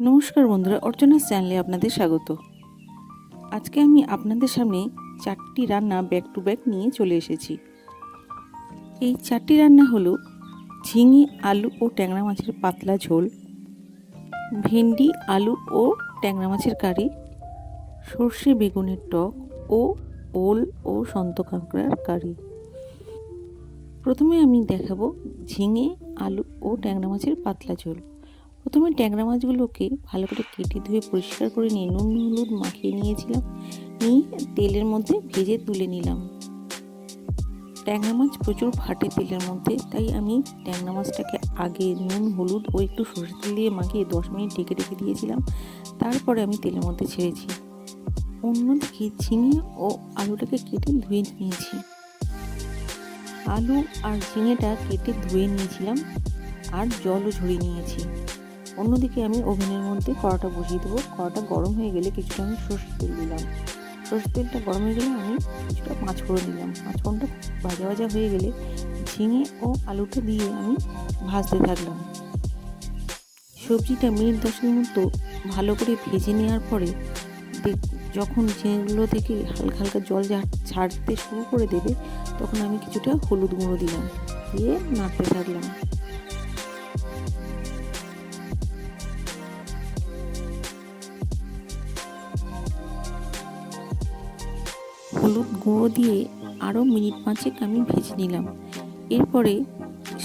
নমস্কার বন্ধুরা, অর্চনার চ্যানেলে আপনাদের স্বাগত। আজকে আমি আপনাদের সামনে 4টি রান্না ব্যাক টু ব্যাক নিয়ে চলে এসেছি। এই 4টি রান্না হলো ঝিঙে আলু ও ট্যাংরা মাছের পাতলা ঝোল, ভেন্ডি আলু ও ট্যাংরা মাছের কারি, সর্ষে বেগুনের টক ও ওল ও সন্ত কাঁকড়ার কারি। প্রথমে আমি দেখাবো ঝিঙে আলু ও ট্যাংরা মাছের পাতলা ঝোল। প্রথমে ট্যাংরা মাছগুলোকে ভালো করে কেটে ধুয়ে পরিষ্কার করে নিয়ে নুন হলুদ মাখিয়ে নিয়েছিলাম, নিয়ে তেলের মধ্যে ভেজে তুলে নিলাম। ট্যাংরা মাছ প্রচুর ফাটে তেলের মধ্যে, তাই আমি ট্যাংরা মাছটাকে আগে নুন হলুদ ও একটু সরষে তেল দিয়ে মাখিয়ে 10 মিনিট ঢেকে রেখে দিয়েছিলাম। তারপরে আমি তেলের মধ্যে ছেড়েছি। অন্যদিকে ঝিঙে ও আলুটাকে কেটে ধুয়ে নিয়েছি। আলু আর ঝিঙেটা কেটে ধুয়ে নিয়েছিলাম আর জলও ঝরিয়ে নিয়েছি। অন্যদিকে আমি ওভেনের মধ্যে কড়াটা বসিয়ে দেবো। কড়াটা গরম হয়ে গেলে কিছুটা আমি সরষের তেল দিলাম। সরষের তেলটা গরম হয়ে গেলে আমি কিছুটা পাঁচফোড়ন দিলাম। পাঁচফোড়নটা ভাজা ভাজা হয়ে গেলে ঝিঙে ও আলুটা দিয়ে আমি ভাজতে থাকলাম। সবজিটা মিনিট 10 মতো ভালো করে ভেজে নেওয়ার পরে যখন ঝিঙেগুলো থেকে হালকা হালকা জল ছাড়তে শুরু করে দেবে, তখন আমি কিছুটা হলুদ গুঁড়ো দিলাম, দিয়ে নাড়তে থাকলাম। হলুদ গুঁড়ো দিয়ে আরও মিনিট 5 আমি ভেজে নিলাম। এরপরে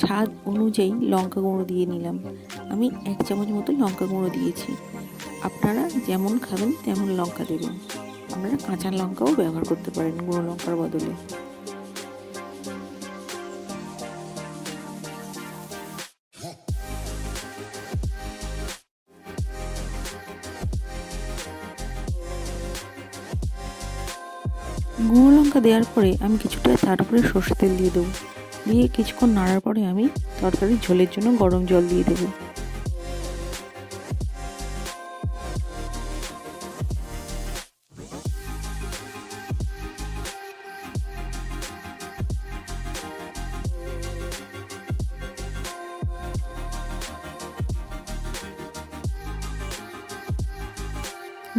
স্বাদ অনুযায়ী লঙ্কা গুঁড়ো দিয়ে নিলাম। আমি 1 চামচ মতো লঙ্কা গুঁড়ো দিয়েছি। আপনারা যেমন খাবেন তেমন লঙ্কা দেবেন। আপনারা কাঁচা লঙ্কাও ব্যবহার করতে পারেন গুঁড়ো লঙ্কার বদলে। গুঁড়ো লঙ্কা দেওয়ার পরে আমি কিছুটা তার উপরে সর্ষে তেল দিয়ে দেবো। দিয়ে কিছুক্ষণ নাড়ার পরে আমি তরকারির ঝোলের জন্য গরম জল দিয়ে দেবো।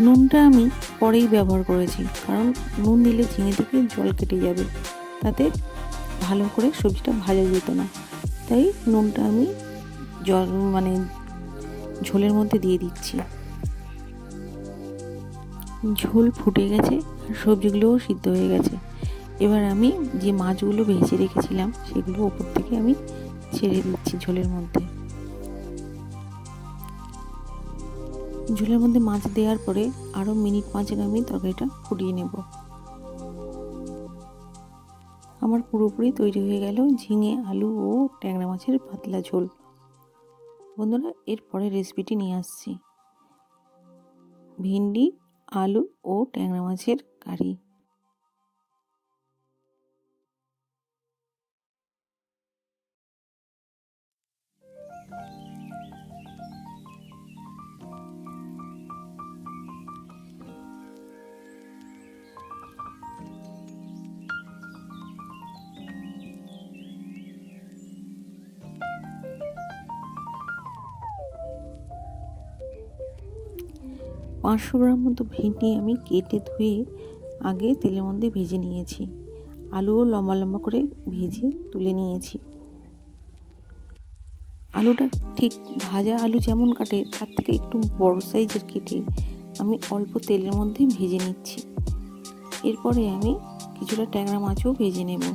নুনটা আমি পরেই ব্যবহার করেছি, কারণ নুন দিলে ঝিঙে থেকে জল কেটে যাবে, তাতে ভালো করে সবজিটা ভাজা যেত না। তাই নুনটা আমি ঝোলের মধ্যে দিয়ে দিচ্ছি। ঝোল ফুটে গেছে আর সবজিগুলোও সিদ্ধ হয়ে গেছে। এবার আমি যে মাছগুলো ভেজে রেখেছিলাম সেগুলো ওপর থেকে আমি ছেড়ে দিচ্ছি ঝোলের মধ্যে। ঝোলের মধ্যে মাছ দেওয়ার পরে আরও মিনিট 5 আমি তরকারিটা ফুটিয়ে নেব। আমার পুরোপুরি তৈরি হয়ে গেল ঝিঙে আলু ও ট্যাংরা মাছের পাতলা ঝোল। বন্ধুরা, এরপরে রেসিপিটি নিয়ে আসছি ভেন্ডি আলু ও ট্যাংরা মাছের কারি। পাঁচশো গ্রাম মতো ভেন্ডি আমি কেটে ধুয়ে আগে তেলের মধ্যে ভেজে নিয়েছি। আলুও লম্বা লম্বা করে ভেজে তুলে নিয়েছি। আলুটা ঠিক ভাজা আলু যেমন কাটে তার থেকে একটু বড় সাইজের কেটে আমি অল্প তেলের মধ্যে ভেজে নিচ্ছি। এরপরে আমি কিছুটা ট্যাংরা মাছও ভেজে নেব।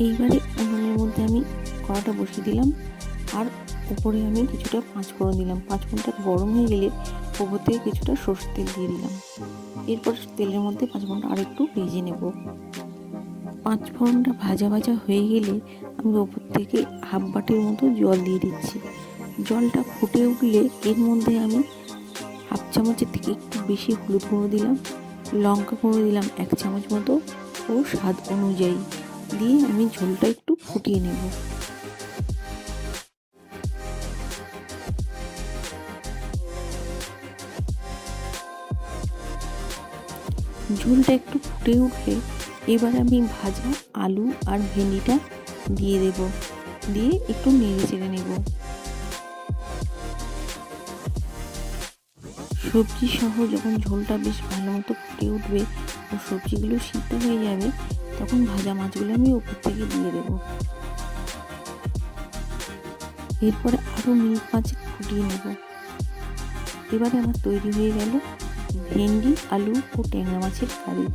এইবারে উনুনের মধ্যে আমি কড়াটা বসিয়ে দিলাম আর উপরে আমি কিছুটা পাঁচফোড়ন দিলাম। পাঁচফোড়নটা গরম হয়ে গেলে ওপর থেকে কিছুটা সরষের তেল দিয়ে দিলাম। এরপর তেলের মধ্যে 5 ফোড়নটা আর একটু ভেজে নেব। 5 ফোড়নটা ভাজা ভাজা হয়ে গেলে আমি ওপর থেকে হাফ বাটির মতো জল দিয়ে দিচ্ছি। জলটা ফুটে উঠলে এর মধ্যে আমি হাফ চামচের থেকে একটু বেশি হলুদ গুঁড়ো দিলাম, লঙ্কা গুঁড়ো দিলাম 1 চামচ মতো ও স্বাদ অনুযায়ী দিয়ে আমি ঝোলটা একটু ফুটিয়ে নেব। ঝোলটা একটু ফুটে উঠলে এবার আমি ভাজা আলু আর ভেন্ডিটা দিয়ে দেব, দিয়ে একটু নেড়ে চেড়ে নেব। সবজি সহ যখন ঝোলটা বেশ ভালো মতো ফুটে উঠবে ও সবজিগুলো সিদ্ধ হয়ে যাবে তখন ভাজা মাছগুলো আমি উপর থেকে দিয়ে দেব। এরপরে আরও মিনিট 5 ফুটিয়ে নেব। এবারে আমার তৈরি হয়ে গেল ভেন্ডি, আলু ও ট্যাংরা মাছের কারি।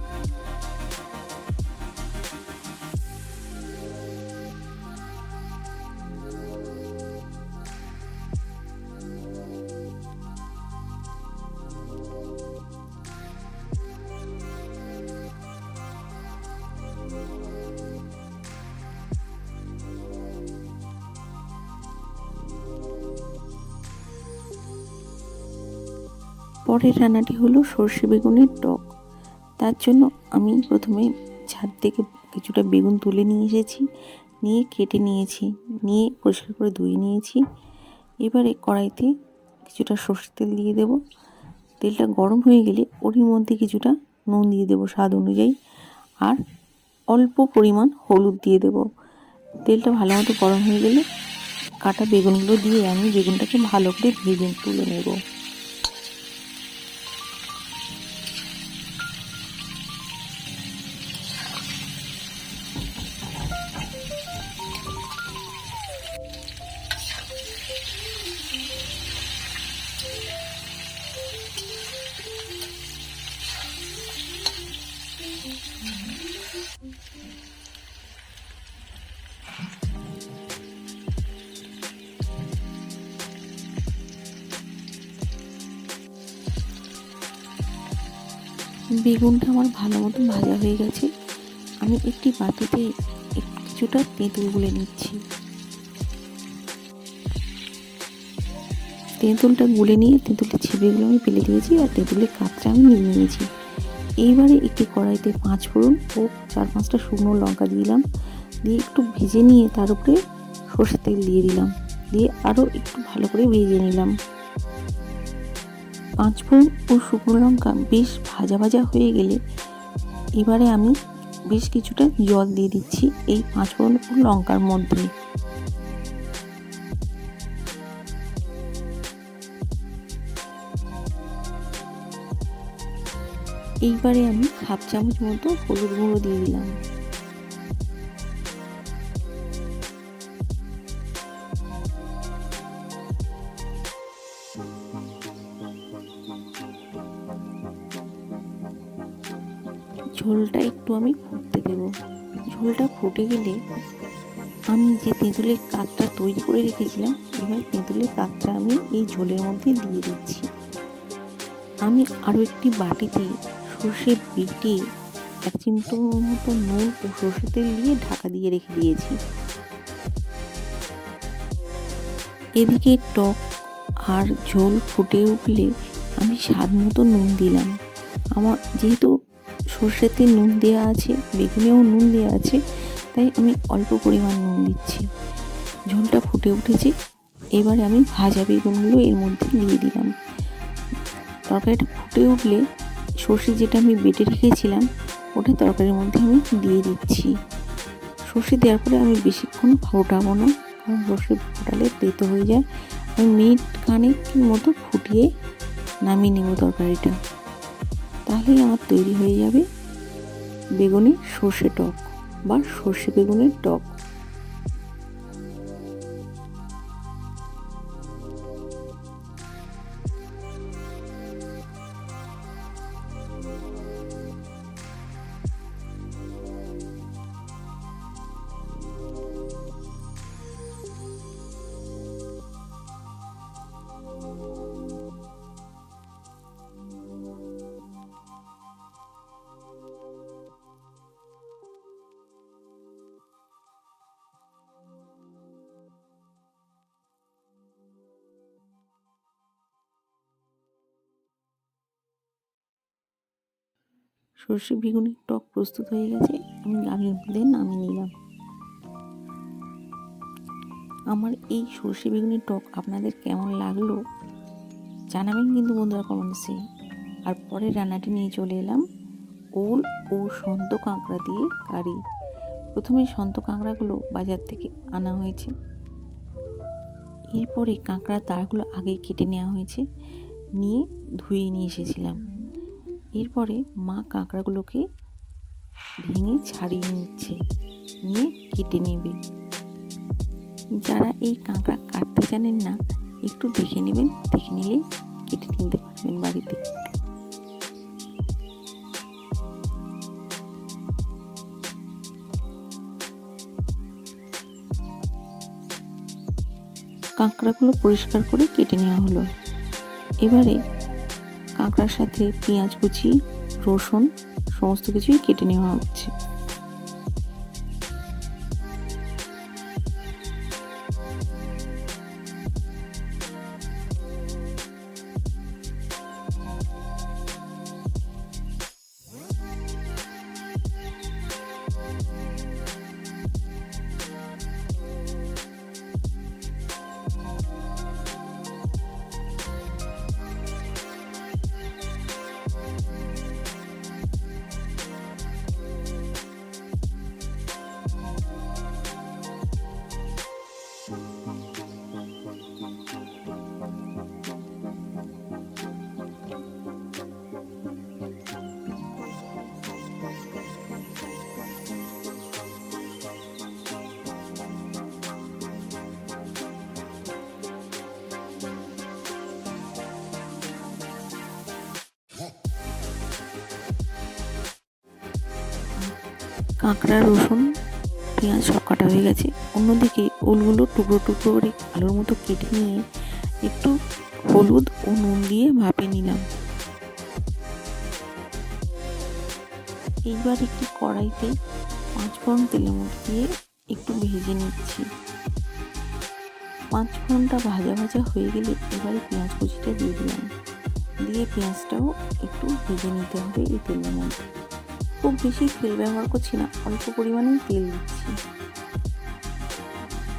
পরের রান্নাটি হলো সর্ষে বেগুনের টক। তার জন্য আমি প্রথমে ছাদ থেকে কিছুটা বেগুন তুলে নিয়ে এসেছি, নিয়ে কেটে নিয়েছি, নিয়ে পরিষ্কার করে ধুয়ে নিয়েছি। এবারে কড়াইতে কিছুটা সর্ষের তেল দিয়ে দেব। তেলটা গরম হয়ে গেলে ওর মধ্যে কিছুটা নুন দিয়ে দেব স্বাদ অনুযায়ী, আর অল্প পরিমাণ হলুদ দিয়ে দেব। তেলটা ভালো মতো গরম হয়ে গেলে কাটা বেগুনগুলো দিয়ে আমি বেগুনটাকে ভালো করে ভেজে তুলে নেব। বেগুনটা আমার ভালো মতো ভাজা হয়ে গেছে। আমি একটি বাটিতে কিছুটা তেঁতুল গুলে নিচ্ছি। তেঁতুলটা গুলে নিয়ে তেঁতুলের ছিপেগুলো আমি ফেলে দিয়েছি আর তেঁতুলের কাঠটা আমি নিয়ে নিয়েছি। এইবারে একটি কড়াইতে 5 ফোড়ন ও 4-5টা শুকনো লঙ্কা দিলাম, দিয়ে একটু ভেজে নিয়ে তার উপরে সরষের তেল দিয়ে দিলাম, দিয়ে আরও একটু ভালো করে ভেজে নিলাম। 5 ফোড়ন ও শুকনো লঙ্কা বেশ ভাজা ভাজা হয়ে গেলে এবারে আমি বেশ কিছুটা জল দিয়ে দিচ্ছি এই 5 ফোড়ন ও লঙ্কার মধ্যে। এইবারে আমি হাফ চামচ মতো হলুদ গুঁড়ো দিয়ে দিলাম। ঝোলটা একটু আমি ফুটতে দেব। ঝোলটা ফুটে গেলে আমি যে তেঁতুলের কাঠটা তৈরি করে রেখেছিলাম এবার তেঁতুলের কাঠটা আমি এই ঝোলের মধ্যে দিয়ে দিচ্ছি। আমি আরও একটি বাটিতে সর্ষে বেটে 1 চিমটো মতো নুন ও সর্ষে তেল দিয়ে ঢাকা দিয়ে রেখে দিয়েছি। এদিকে টক আর ঝোল ফুটে উঠলে আমি স্বাদ মতো নুন দিলাম। আমার যেহেতু সর্ষেতে নুন দেওয়া আছে, বেগুনেও নুন দেওয়া আছে, তাই আমি অল্প পরিমাণ নুন দিচ্ছি। ঝোলটা ফুটে উঠেছে, এবারে আমি ভাজা বেগুনগুলো এর মধ্যে দিয়ে দিলাম। তরকারিটা ফুটে উঠলে সর্ষে যেটা আমি বেটে রেখেছিলাম ওটা তরকারির মধ্যে আমি দিয়ে দিচ্ছি। সর্ষে দেওয়ার পরে আমি বেশিক্ষণ ফোটাবো না, কারণ সর্ষে ফোটালে তেতো হয়ে যায়। আমি মিনিট খানেক মতো ফুটিয়ে নামিয়ে নেব তরকারিটা। তাহলেই আমার তৈরি হয়ে যাবে বেগুনের সর্ষে টক বা সর্ষে বেগুনের টক। সর্ষে বেগুনের টক প্রস্তুত হয়ে গেছে। আমি গামলার মধ্যে নামিয়ে নিলাম। আমার এই সর্ষে বেগুনের টক আপনাদের কেমন লাগলো জানাবেন কিন্তু বন্ধুরা কমেন্টসে। আর পরের রান্নাটি নিয়ে চলে এলাম ওল ও সন্ত কাঁকড়া দিয়ে কারি। প্রথমে সন্ত কাঁকড়াগুলো বাজার থেকে আনা হয়েছে, এরপরে কাঁকড়ার দাঁড়গুলো আগেই কেটে নেওয়া হয়েছে, নিয়ে ধুয়ে নিয়ে এসেছিলাম। এরপরে মা কাঁকড়াগুলোকে ভেঙে ছাড়িয়ে নিচ্ছে, নিয়ে কেটে নেবে। যারা এই কাঁকড়া কাটতে জানেন না একটু দেখে নেবেন, দেখে নিলেই কেটে নিতে পারবেন বাড়িতে। কাঁকড়াগুলো পরিষ্কার করে কেটে নেওয়া হলো। এবারে কাঁকড়ার সাথে পেঁয়াজ কুচি, রসুন সমস্ত কিছুই কেটে নেওয়া হচ্ছে। কাঁকড়া, রসুন, পেঁয়াজ সব কাটা হয়ে গেছে। অন্যদিকে ওলগুলো টুকরো টুকরো করে আলুর মতো কেটে নিয়ে একটু হলুদ ও নুন দিয়ে ভাপে নিলাম। এইবার একটি কড়াইতে 5 ফোড়ন তেলের মধ্যে দিয়ে একটু ভেজে নিচ্ছি। 5 ফোড়নটা ভাজা ভাজা হয়ে গেলে এবারে পেঁয়াজ কুচিটা দিয়ে দিলাম, দিয়ে পেঁয়াজটাও একটু ভেজে নিতে হবে এই তেলের মধ্যে। খুব বেশি তেল ব্যবহার করছি না, অল্প পরিমাণেই তেল দিচ্ছি।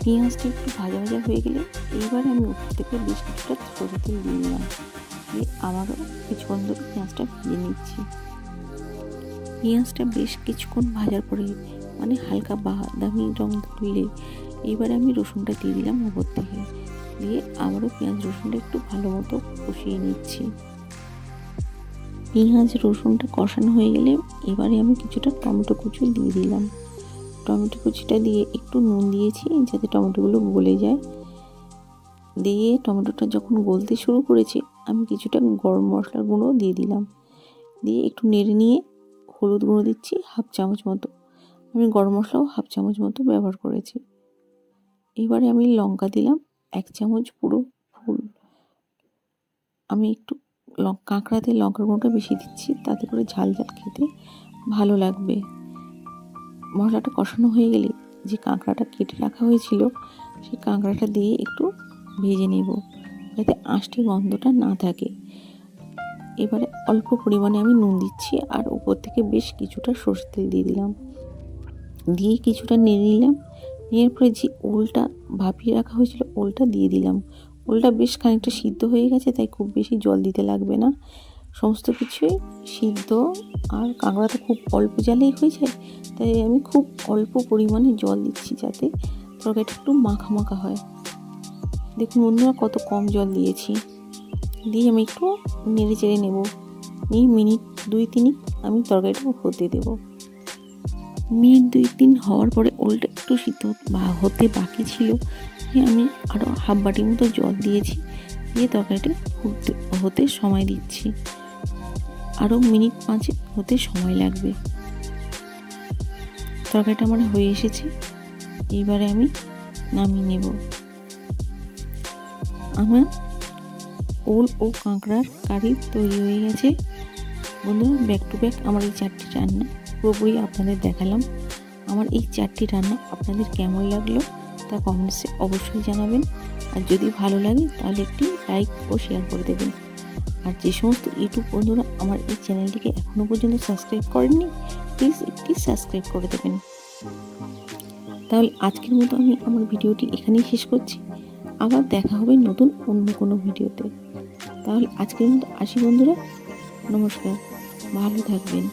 পেঁয়াজটা একটু ভাজা ভাজা হয়ে গেলে এইবারে আমি উপর থেকে বেশ কিছুটা সরষের তেল দিয়ে দিলাম, দিয়ে আবারও কিছুক্ষণ ধরে পেঁয়াজটা ভেজে নিচ্ছি। পেঁয়াজটা বেশ কিছুক্ষণ ভাজার পরে মানে হালকা বাদামি রং ধরলে এইবারে আমি রসুনটা দিয়ে দিলাম উপর থেকে, দিয়ে আবারও পেঁয়াজ রসুনটা একটু ভালো মতো কষিয়ে নিচ্ছি। পেঁয়াজ রসুনটা কষানো হয়ে গেলে এবারে আমি কিছুটা টমেটো কুচি দিয়ে দিলাম। টমেটো কুচিটা দিয়ে একটু নুন দিয়েছি যাতে টমেটোগুলো গলে যায়। দিয়ে টমেটোটা যখন গলতে শুরু করেছে আমি কিছুটা গরম মশলার গুঁড়ো দিয়ে দিলাম, দিয়ে একটু নেড়ে নিয়ে হলুদ গুঁড়ো দিচ্ছি 1/2 চামচ মতো। আমি গরম মশলাও 1/2 চামচ মতো ব্যবহার করেছি। এবারে আমি লঙ্কা দিলাম 1 চামচ পুরো ফুল। আমি একটু কাঁকড়াতে লঙ্কার গুঁড়োটা বেশি দিচ্ছি, তাতে করে ঝাল ঝাল খেতে ভালো লাগবে। মশলাটা কষানো হয়ে গেলে যে কাঁকড়াটা কেটে রাখা হয়েছিল সেই কাঁকড়াটা দিয়ে একটু ভেজে নেব যাতে আঁশটি গন্ধটা না থাকে। এবারে অল্প পরিমাণে আমি নুন দিচ্ছি আর উপর থেকে বেশ কিছুটা সরষের তেল দিয়ে দিলাম, দিয়ে কিছুটা নেড়ে নিলাম। নেওয়ার পরে যে ওলটা ভাপিয়ে রাখা হয়েছিল ওলটা দিয়ে দিলাম। ওলটা বেশ খানিকটা সিদ্ধ হয়ে গেছে, তাই খুব বেশি জল দিতে লাগবে না। সমস্ত কিছুই সিদ্ধ আর কাঁকড়া তো খুব অল্প জালেই হয়ে যায়, তাই আমি খুব অল্প পরিমাণে জল দিচ্ছি যাতে তরকারিটা একটু মাখা মাখা হয়। দেখুন বন্ধুরা কত কম জল দিয়েছি। দিয়ে আমি একটু নেড়ে চেড়ে নেব, নিয়ে মিনিট 2-3 আমি তরকারিটা হতে দেব। মিনিট 2-3 হওয়ার পরে ওলটা একটু সিদ্ধ হতে বাকি ছিল, আমি আরও 1/2 বাটির মতো জল দিয়েছি, দিয়ে তরকারিটা হতে সময় দিচ্ছি। আরও মিনিট 5 হতে সময় লাগবে। তরকারিটা আমার হয়ে এসেছে, এইবারে আমি নামিয়ে নেব। আমার ওল ও কাঁকড়ার কারি তৈরি হয়ে গেছে। বন্ধুরা ব্যাক টু ব্যাক আমার এই 4টি রান্না পুরোপুরি আপনাদের দেখালাম। আমার এই 4টি রান্না আপনাদের কেমন লাগলো তা কমেন্টসে অবশ্যই জানাবেন। আর যদি ভালো লাগে তাহলে একটি লাইক ও শেয়ার করে দেবেন। আর যে সমস্ত ইউটিউব বন্ধুরা আমার এই চ্যানেলটিকে এখনও পর্যন্ত সাবস্ক্রাইব করেননি, প্লিজ একটি সাবস্ক্রাইব করে দেবেন। তাহলে আজকের মতো আমি আমার ভিডিওটি এখানেই শেষ করছি। আবার দেখা হবে নতুন অন্য কোনো ভিডিওতে। তাহলে আজকের মতো আসি বন্ধুরা, নমস্কার, ভালো থাকবেন।